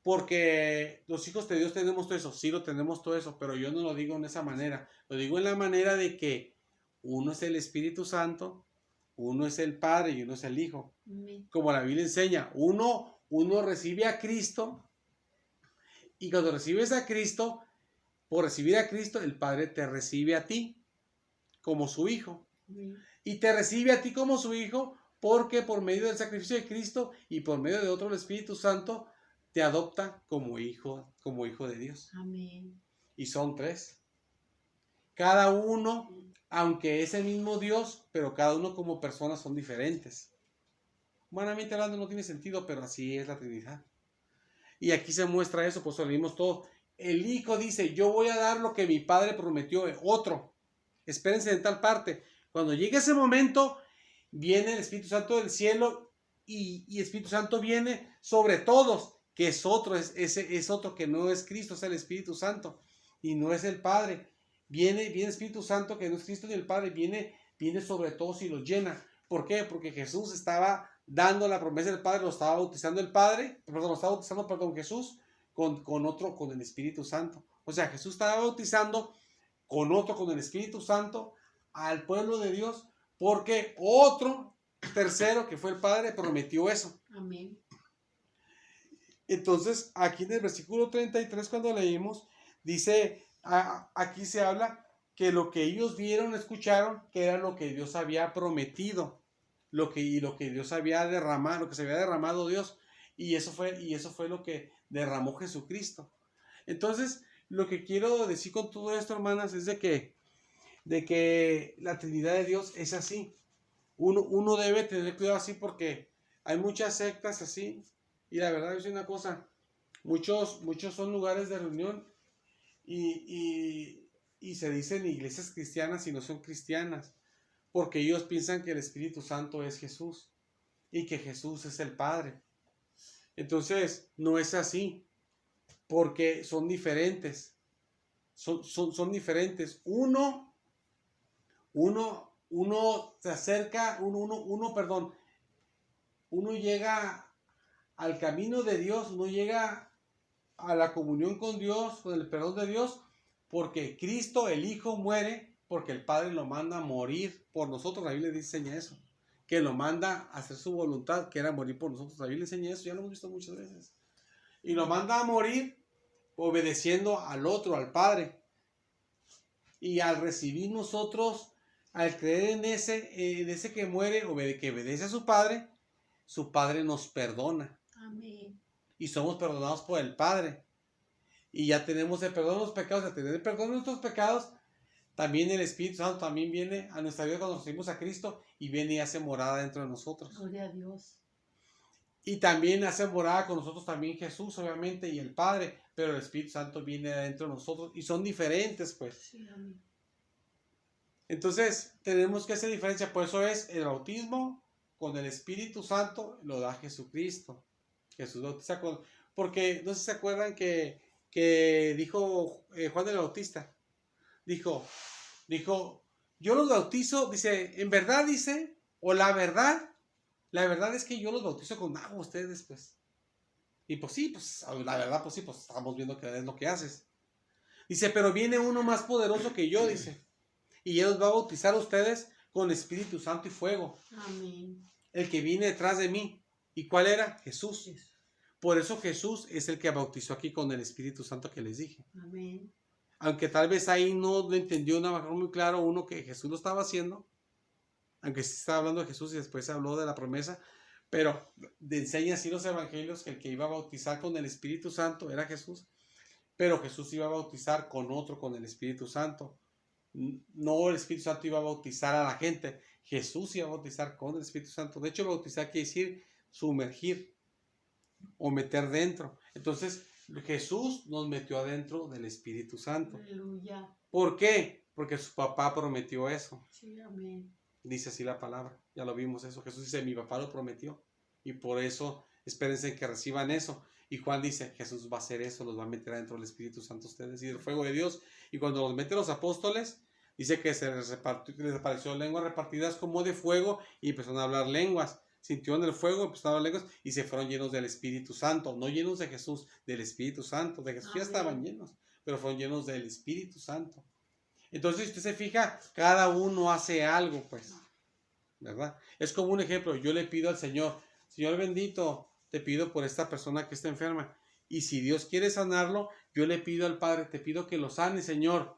Porque los hijos de Dios tenemos todo eso, sí lo tenemos todo eso, pero yo no lo digo en esa manera. Lo digo en la manera de que uno es el Espíritu Santo, uno es el Padre y uno es el Hijo. Amén. Como la Biblia enseña, uno recibe a Cristo. Y cuando recibes a Cristo, por recibir a Cristo, el Padre te recibe a ti como su hijo. Amén. Y te recibe a ti como su hijo porque por medio del sacrificio de Cristo y por medio de otro, el Espíritu Santo, te adopta como hijo de Dios. Amén. Y son tres. Cada uno, aunque es el mismo Dios, pero cada uno como personas son diferentes. Humanamente hablando no tiene sentido, pero así es la Trinidad. Y aquí se muestra eso, pues lo leímos todo. El Hijo dice, yo voy a dar lo que mi Padre prometió. Otro, espérense en tal parte. Cuando llegue ese momento, viene el Espíritu Santo del cielo y el Espíritu Santo viene sobre todos, que es otro, es otro que no es Cristo, es el Espíritu Santo y no es el Padre. Viene el Espíritu Santo que no es Cristo ni el Padre, viene sobre todos y los llena. ¿Por qué? Porque Jesús estaba dando la promesa del Padre, lo estaba bautizando el Padre, lo estaba bautizando, Jesús con el Espíritu Santo. O sea, Jesús estaba bautizando con el Espíritu Santo al pueblo de Dios, porque otro tercero, que fue el Padre, prometió eso. Amén. Entonces, aquí en el versículo 33, cuando leímos, dice, aquí se habla que lo que ellos vieron, escucharon, que era lo que Dios había prometido, lo que Dios había derramado, lo que se había derramado Dios, y eso fue lo que derramó Jesucristo. Entonces, lo que quiero decir con todo esto, hermanas, es de que la Trinidad de Dios es así. Uno debe tener cuidado así porque hay muchas sectas así, y la verdad es una cosa, muchos son lugares de reunión y se dicen iglesias cristianas y no son cristianas, porque ellos piensan que el Espíritu Santo es Jesús y que Jesús es el Padre. Entonces, no es así, porque son diferentes. Son diferentes. Uno se acerca, uno llega al camino de Dios, uno llega a la comunión con Dios, con el perdón de Dios, porque Cristo, el Hijo, muere, porque el Padre lo manda a morir por nosotros. La Biblia enseña eso, que lo manda a hacer su voluntad, que era morir por nosotros. La Biblia enseña eso, ya lo hemos visto muchas veces. Y lo manda a morir obedeciendo al otro, al Padre. Y al recibir nosotros al creer en ese que muere, que obedece a su Padre nos perdona. Amén. Y somos perdonados por el Padre. Y ya tenemos el perdón de los pecados. Al tener el perdón de nuestros pecados, también el Espíritu Santo también viene a nuestra vida cuando nos recibimos a Cristo y viene y hace morada dentro de nosotros. Gloria a Dios. Y también hace morada con nosotros también Jesús, obviamente, y el Padre, pero el Espíritu Santo viene adentro de nosotros y son diferentes, pues. Sí, amén. Entonces, tenemos que hacer diferencia. Por eso es el bautismo con el Espíritu Santo, lo da Jesucristo. Jesús bautiza con... Porque, no sé si se acuerdan que dijo Juan el Bautista. Dijo, yo los bautizo, dice, en verdad dice, o la verdad es que yo los bautizo con agua ustedes, pues. Y pues sí, pues la verdad, pues sí, pues estamos viendo que es lo que haces. Dice, pero viene uno más poderoso que yo, dice. Y él los va a bautizar a ustedes con Espíritu Santo y fuego. Amén. El que viene detrás de mí. ¿Y cuál era? Jesús. Jesús. Por eso Jesús es el que bautizó aquí con el Espíritu Santo que les dije. Amén. Aunque tal vez ahí no lo entendió de una manera muy clara uno que Jesús lo estaba haciendo. Aunque sí estaba hablando de Jesús y después se habló de la promesa. Pero enseña así los evangelios que el que iba a bautizar con el Espíritu Santo era Jesús. Pero Jesús iba a bautizar con otro, con el Espíritu Santo. No el Espíritu Santo iba a bautizar a la gente. Jesús iba a bautizar con el Espíritu Santo. De hecho, bautizar quiere decir sumergir o meter dentro. Entonces, Jesús nos metió adentro del Espíritu Santo. Aleluya. ¿Por qué? Porque su papá prometió eso. Sí, amén. Dice así la palabra. Ya lo vimos eso. Jesús dice, mi papá lo prometió. Y por eso, espérense que reciban eso. Y Juan dice, Jesús va a hacer eso, los va a meter adentro del Espíritu Santo a ustedes y del fuego de Dios. Y cuando los mete los apóstoles, dice que les apareció lenguas repartidas como de fuego y empezaron a hablar lenguas. Sintieron el fuego, empezaron a hablar lenguas y se fueron llenos del Espíritu Santo. No llenos de Jesús, del Espíritu Santo. De Jesús ya estaban llenos, pero fueron llenos del Espíritu Santo. Entonces, si usted se fija, cada uno hace algo, pues, ¿verdad? Es como un ejemplo. Yo le pido al Señor, Señor bendito, te pido por esta persona que está enferma. Y si Dios quiere sanarlo, yo le pido al Padre, te pido que lo sane, Señor.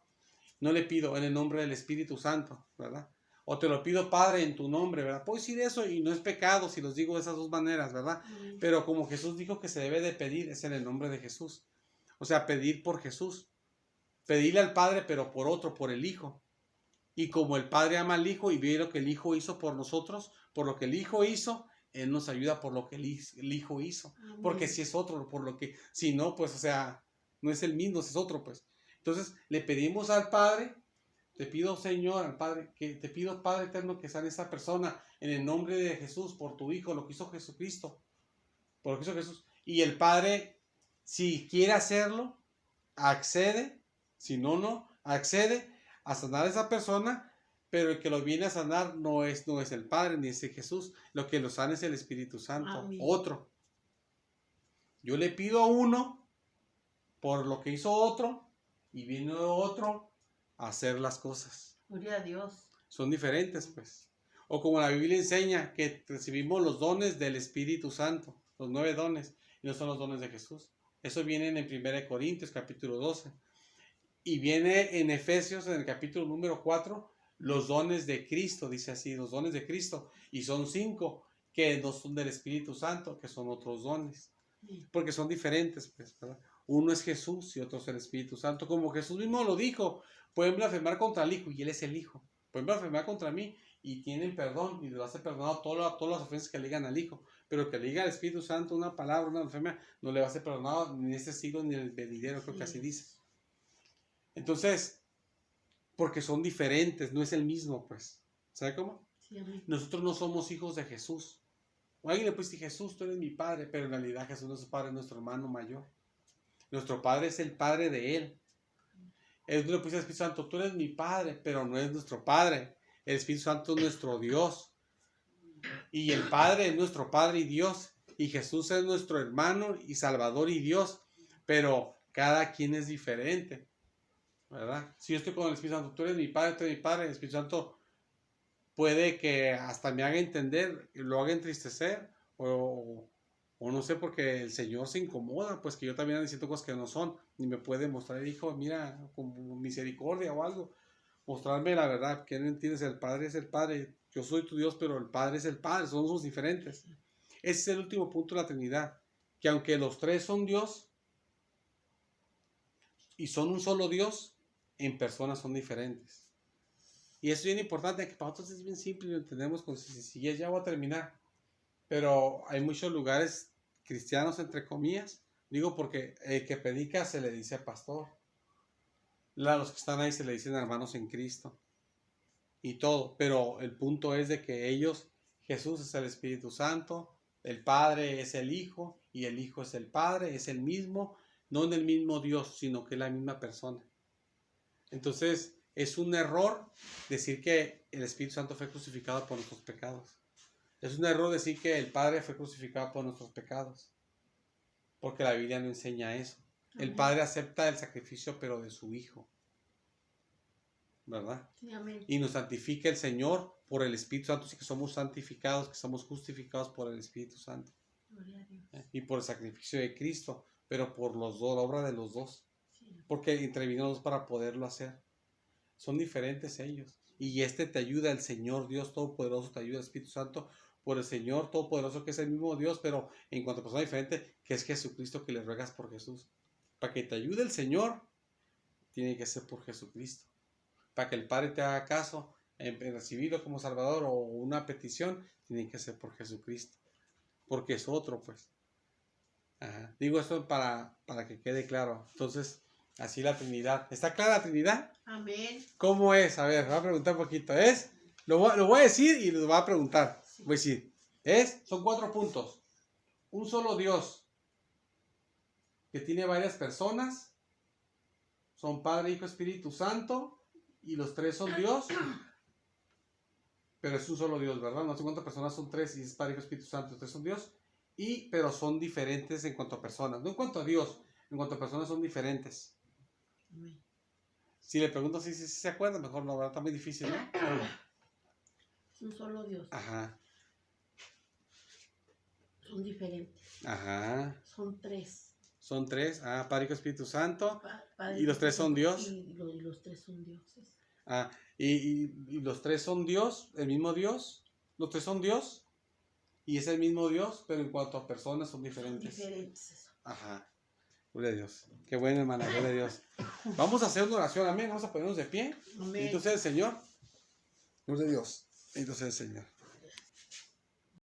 No le pido en el nombre del Espíritu Santo, ¿verdad? O te lo pido, Padre, en tu nombre, ¿verdad? Puedo decir eso y no es pecado si los digo de esas dos maneras, ¿verdad? Pero como Jesús dijo que se debe de pedir, es en el nombre de Jesús. O sea, pedir por Jesús. Pedirle al Padre, pero por otro, por el Hijo. Y como el Padre ama al Hijo y ve lo que el Hijo hizo por nosotros, por lo que el Hijo hizo, Él nos ayuda por lo que el Hijo hizo. Amén. Porque si es otro, por lo que, si no, pues, o sea, no es el mismo, es otro, pues. Entonces, le pedimos al Padre, te pido, Señor, al Padre, que te pido, Padre eterno, que sane esta persona en el nombre de Jesús, por tu Hijo, lo que hizo Jesucristo, por lo que hizo Jesús. Y el Padre, si quiere hacerlo, accede, si no, no, accede a sanar a esa persona, pero el que lo viene a sanar no es el Padre ni es el Jesús, lo que lo sana es el Espíritu Santo, Amén. otro. Yo le pido a uno por lo que hizo otro y viene otro a hacer las cosas. Gloria a Dios. Son diferentes, pues. O como la Biblia enseña que recibimos los dones del Espíritu Santo, los 9 dones, y no son los dones de Jesús. Eso viene en 1 Corintios capítulo 12. Y viene en Efesios, en el capítulo número 4, los dones de Cristo, dice así, los dones de Cristo. Y son 5 que no son del Espíritu Santo, que son otros dones. Porque son diferentes, pues, ¿verdad? Uno es Jesús y otro es el Espíritu Santo. Como Jesús mismo lo dijo, pueden blasfemar contra el Hijo y Él es el Hijo. Pueden blasfemar contra mí y tienen perdón y le va a ser perdonado todas las ofensas que le digan al Hijo. Pero que le diga al Espíritu Santo una palabra, una blasfemia, no le va a ser perdonado ni en este siglo ni en el venidero, creo que así dice. Entonces, porque son diferentes, no es el mismo, pues. ¿Sabe cómo? Sí, amén. Nosotros no somos hijos de Jesús. O alguien le puede decir, Jesús, tú eres mi padre, pero en realidad Jesús no es su padre, es nuestro hermano mayor. Nuestro padre es el padre de él. Él le puede decir al Espíritu Santo, tú eres mi padre, pero no es nuestro padre. El Espíritu Santo es nuestro Dios. Y el Padre es nuestro Padre y Dios. Y Jesús es nuestro hermano y Salvador y Dios. Pero cada quien es diferente, ¿verdad? Si yo estoy con el Espíritu Santo, tú eres mi Padre, tú eres mi Padre, el Espíritu Santo puede que hasta me haga entender, lo haga entristecer, o no sé, porque el Señor se incomoda, pues que yo también ando diciendo cosas que no son, ni me puede mostrar, hijo, mira, con misericordia o algo, mostrarme la verdad, que no entiendes, el Padre es el Padre, yo soy tu Dios, pero el Padre es el Padre, somos diferentes. Ese es el último punto de la Trinidad, que aunque los tres son Dios y son un solo Dios, en personas son diferentes. Y eso es bien importante, que para nosotros es bien simple y lo entendemos con sencillez. Ya voy a terminar. Pero hay muchos lugares cristianos, entre comillas, digo porque el que predica se le dice pastor. A los que están ahí se le dicen hermanos en Cristo. Y todo. Pero el punto es de que ellos, Jesús es el Espíritu Santo, el Padre es el Hijo y el Hijo es el Padre, es el mismo, no en el mismo Dios, sino que es la misma persona. Entonces, es un error decir que el Espíritu Santo fue crucificado por nuestros pecados. Es un error decir que el Padre fue crucificado por nuestros pecados. Porque la Biblia no enseña eso. El Padre acepta el sacrificio, pero de su Hijo. ¿Verdad? Sí, amén. Y nos santifica el Señor por el Espíritu Santo. Así que somos santificados, que somos justificados por el Espíritu Santo. Gloria a Dios. Y por el sacrificio de Cristo. Pero por los dos, la obra de los dos. Sí. Porque intervino los dos para poderlo hacer. Son diferentes ellos. Y te ayuda, el Señor Dios Todopoderoso, te ayuda el Espíritu Santo por el Señor Todopoderoso, que es el mismo Dios, pero en cuanto a persona diferente, que es Jesucristo, que le ruegas por Jesús. Para que te ayude el Señor, tiene que ser por Jesucristo. Para que el Padre te haga caso en recibirlo como Salvador o una petición, tiene que ser por Jesucristo. Porque es otro, pues. Ajá. Digo esto para que quede claro. Entonces, así la Trinidad. ¿Está clara la Trinidad? Amén. ¿Cómo es? A ver, voy a preguntar un poquito. Lo voy a decir y lo voy a preguntar. Voy a decir, son 4 puntos. Un solo Dios que tiene varias personas. Son Padre, Hijo, Espíritu Santo. Y los 3 son Dios. Pero es un solo Dios, ¿verdad? No sé cuántas personas son 3 y es Padre, Hijo, Espíritu Santo. Los 3 son Dios. Pero son diferentes en cuanto a personas. No en cuanto a Dios. En cuanto a personas son diferentes. Amén. Si le pregunto si se acuerda, mejor no, ¿verdad? Está muy difícil, ¿no? Es un solo Dios. Ajá. Son diferentes. Ajá. Son 3. Son 3. Padre, Hijo, Espíritu Santo. Padre, ¿Y los 3 son Dios? Y los 3 son dioses. Y los 3 son Dios, el mismo Dios. Los 3 son Dios. Y es el mismo Dios, pero en cuanto a personas son diferentes. Son diferentes. Ajá. Gloria a Dios. Qué bueno, hermana. Gloria a Dios. Vamos a hacer una oración, amén. Vamos a ponernos de pie. Amén. Entonces el Señor. Gloria a Dios. Entonces el Señor.